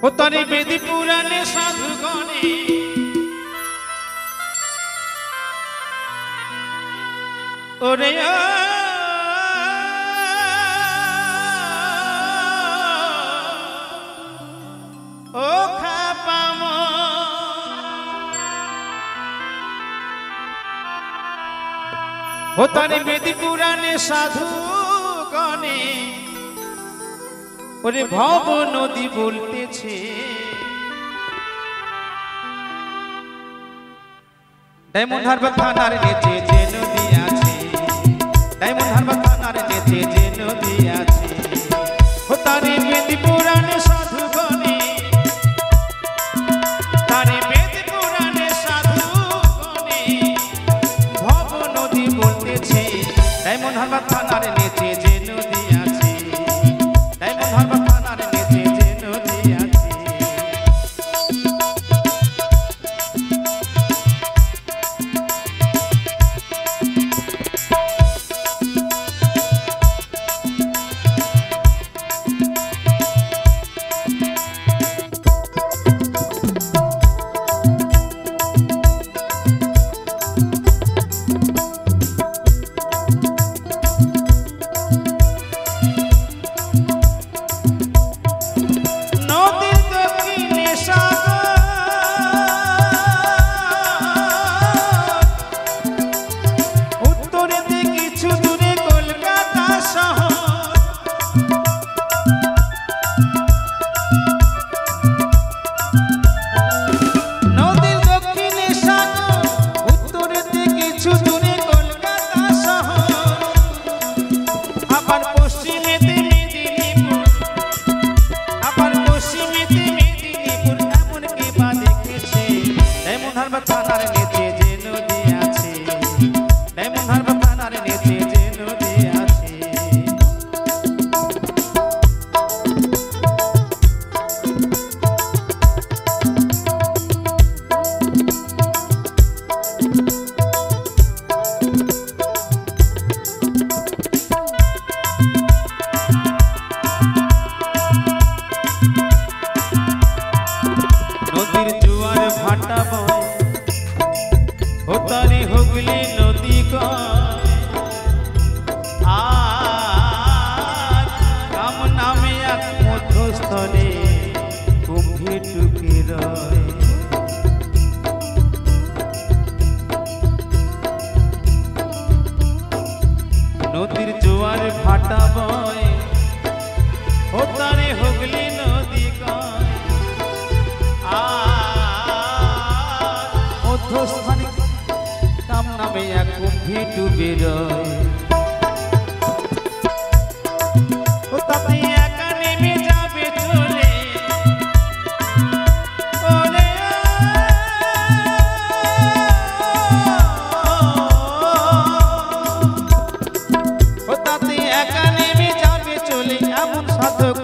ও তারে বেদি পুরাণে সাধুগণে ওরে ও খাপাম ও তারে বেদি পুরাণে সাধুগণে ওরে ভব নদী বলতেছে ডায়মন্ড হারবার থানার নিচে যে নদী আছে, ডায়মন্ড হারবার থানার নিচে যে নদী আছে, ও তারে বেদি পুরাণে সাধুগণে, তারে বেদি পুরাণে সাধুগণে ভব নদী বলতেছে ডায়মন্ড হারবার থানার নিচে যে নদী আছে, ডায়মন্ড হারবার থানার নিচে যে নদী আছে। নদীর জোয়ার ভাটা বয় ও তারে হুগলি নদী কয় আর মধ্যস্থানে কাম নামে এক কুম্ভী ডুবে রয় ও তাতে একা নেমে যাবে চলে একা নেমে যাবে চলে এমন সাধক